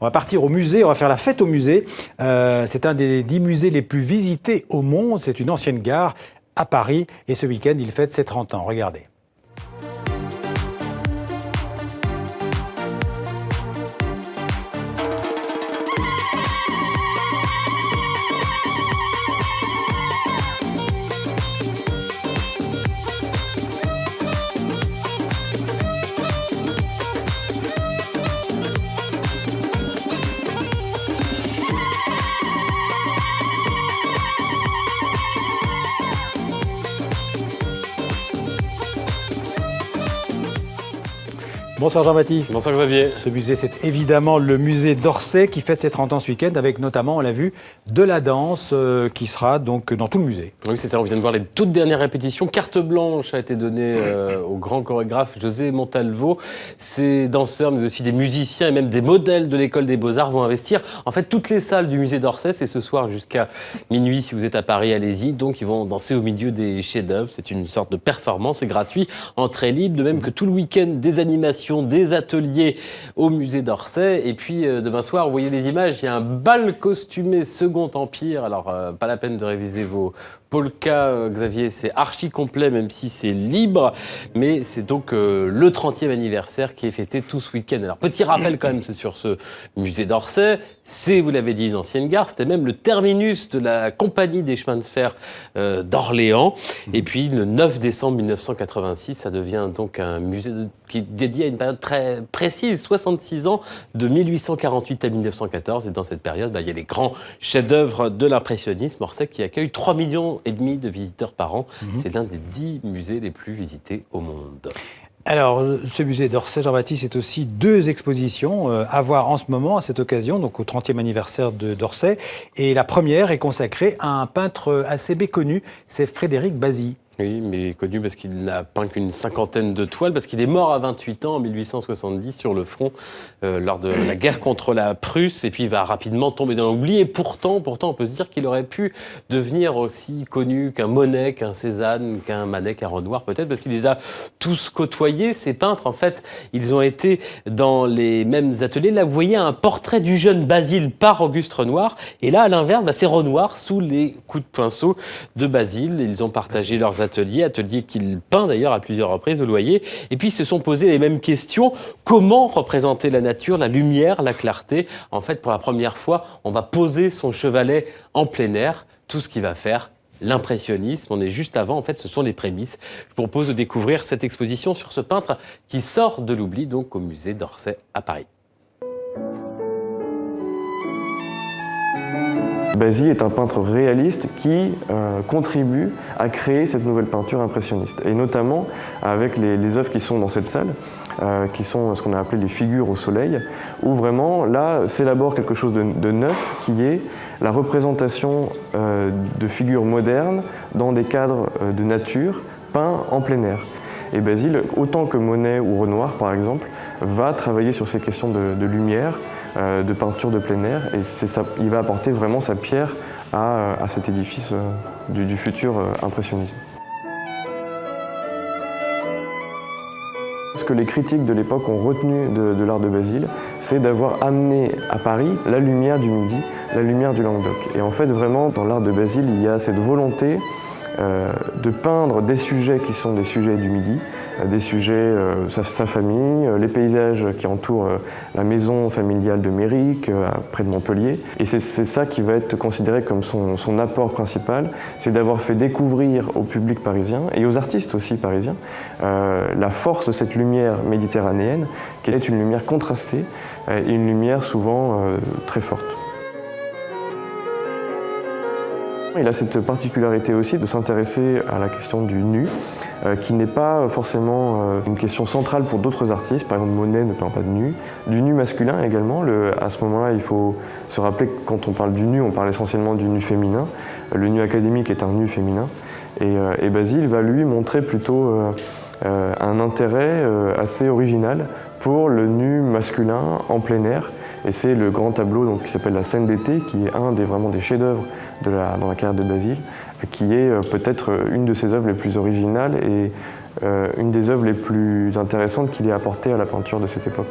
On va partir au musée, on va faire la fête au musée. C'est un des 10 musées les plus visités au monde. C'est une ancienne gare à Paris. Et ce week-end, il fête ses 30 ans. Regardez. Bonsoir Jean-Baptiste. Bonsoir Xavier. Ce musée, c'est évidemment le musée d'Orsay qui fête ses 30 ans ce week-end avec notamment, on l'a vu, de la danse qui sera donc dans tout le musée. Oui, c'est ça, on vient de voir les toutes dernières répétitions. Carte blanche a été donnée au grand chorégraphe José Montalvo. Ces danseurs, mais aussi des musiciens et même des modèles de l'école des Beaux-Arts vont investir. En fait, toutes les salles du musée d'Orsay, c'est ce soir jusqu'à minuit. Si vous êtes à Paris, allez-y. Donc, ils vont danser au milieu des chefs-d'œuvre. C'est une sorte de performance, c'est gratuit, entrée libre, de même que tout le week-end, des animations, des ateliers au musée d'Orsay. Et puis demain soir, vous voyez les images, il y a un bal costumé Second Empire. Alors, pas la peine de réviser vos polkas, Xavier, c'est archi complet, même si c'est libre. Mais c'est donc le 30e anniversaire qui est fêté tout ce week-end. Alors, petit rappel quand même sur ce musée d'Orsay. C'est, vous l'avez dit, une ancienne gare. C'était même le terminus de la compagnie des chemins de fer d'Orléans. Et puis, le 9 décembre 1986, ça devient donc un musée qui est dédié à une période très précise, 66 ans, de 1848 à 1914. Et dans cette période, il y a les grands chefs-d'œuvre de l'impressionnisme. Orsay qui accueille 3,5 millions de visiteurs par an. C'est l'un des 10 musées les plus visités au monde. Alors, ce musée d'Orsay, Jean-Baptiste, c'est aussi 2 expositions à voir en ce moment, à cette occasion, donc au 30e anniversaire d'Orsay. Et la première est consacrée à un peintre assez méconnu, c'est Frédéric Bazy. Oui, mais connu parce qu'il n'a peint qu'une 50aine de toiles, parce qu'il est mort à 28 ans en 1870 sur le front lors de la guerre contre la Prusse, et puis il va rapidement tomber dans l'oubli. Et pourtant, on peut se dire qu'il aurait pu devenir aussi connu qu'un Monet, qu'un Cézanne, qu'un Manet, qu'un Renoir peut-être, parce qu'il les a tous côtoyés, ces peintres. En fait, ils ont été dans les mêmes ateliers. Là, vous voyez un portrait du jeune Basile par Auguste Renoir, et là, à l'inverse, c'est Renoir sous les coups de pinceau de Basile. Ils ont partagé leurs atelier qu'il peint d'ailleurs à plusieurs reprises, vous le voyez. Et puis, ils se sont posé les mêmes questions. Comment représenter la nature, la lumière, la clarté? En fait, pour la première fois, on va poser son chevalet en plein air, tout ce qui va faire l'impressionnisme. On est juste avant, en fait, ce sont les prémices. Je vous propose de découvrir cette exposition sur ce peintre qui sort de l'oubli, donc au musée d'Orsay à Paris. Bazy est un peintre réaliste qui contribue à créer cette nouvelle peinture impressionniste. Et notamment avec les œuvres qui sont dans cette salle, qui sont ce qu'on a appelé les figures au soleil, où vraiment là s'élabore quelque chose de neuf, qui est la représentation de figures modernes dans des cadres de nature peints en plein air. Et Basile, autant que Monet ou Renoir par exemple, va travailler sur ces questions de lumière, de peinture de plein air, et il va apporter vraiment sa pierre à cet édifice du futur impressionnisme. Ce que les critiques de l'époque ont retenu de l'art de Basile, c'est d'avoir amené à Paris la lumière du Midi, la lumière du Languedoc. Et en fait, vraiment, dans l'art de Basile, il y a cette volonté de peindre des sujets qui sont des sujets du Midi, des sujets, sa famille, les paysages qui entourent la maison familiale de Méric, près de Montpellier. Et c'est ça qui va être considéré comme son apport principal, c'est d'avoir fait découvrir au public parisien, et aux artistes aussi parisiens, la force de cette lumière méditerranéenne, qui est une lumière contrastée, et une lumière souvent très forte. Il a cette particularité aussi de s'intéresser à la question du nu, qui n'est pas forcément une question centrale pour d'autres artistes. Par exemple, Monet ne peint pas de nu. Du nu masculin également. À ce moment-là, il faut se rappeler que quand on parle du nu, on parle essentiellement du nu féminin. Le nu académique est un nu féminin. Et Basile va lui montrer plutôt un intérêt assez original pour le nu masculin en plein air. Et c'est le grand tableau donc, qui s'appelle La Scène d'été, qui est un vraiment des chefs-d'œuvre dans la carrière de Basile, qui est peut-être une de ses œuvres les plus originales et une des œuvres les plus intéressantes qu'il ait apportées à la peinture de cette époque.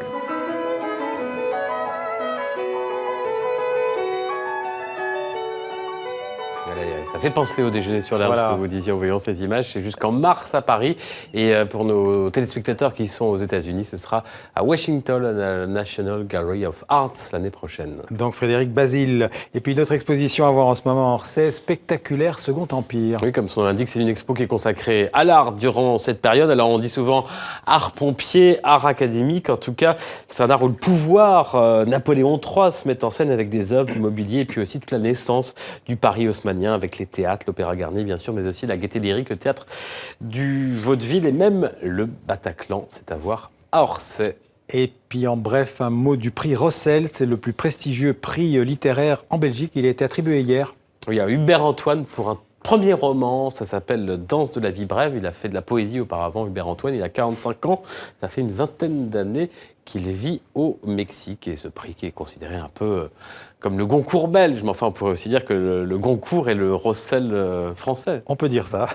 Ça fait penser au déjeuner sur l'herbe, Voilà. ce que vous disiez en voyant ces images. C'est jusqu'en mars à Paris. Et pour nos téléspectateurs qui sont aux États-Unis, ce sera à Washington, à la National Gallery of Arts l'année prochaine. Donc Frédéric Basile. Et puis notre exposition à voir en ce moment à Orsay, Spectaculaire Second Empire. Oui, comme son nom l'indique, c'est une expo qui est consacrée à l'art durant cette période. Alors on dit souvent art pompier, art académique. En tout cas, c'est un art où le pouvoir Napoléon III se met en scène avec des œuvres, du mobilier et puis aussi toute la naissance du Paris haussmannien avec les théâtres, l'Opéra Garnier bien sûr, mais aussi la Gaîté Lyrique, le théâtre du Vaudeville et même le Bataclan. C'est à voir à Orsay. Et puis en bref, un mot du prix Rossel. C'est le plus prestigieux prix littéraire en Belgique. Il a été attribué hier. Oui, à Hubert Antoine pour un premier roman, ça s'appelle Danse de la vie brève. Il a fait de la poésie auparavant, Hubert Antoine, il a 45 ans. Ça fait une vingtaine d'années qu'il vit au Mexique. Et ce prix qui est considéré un peu comme le Goncourt belge. Mais enfin, on pourrait aussi dire que le Goncourt est le Rossel français. On peut dire ça.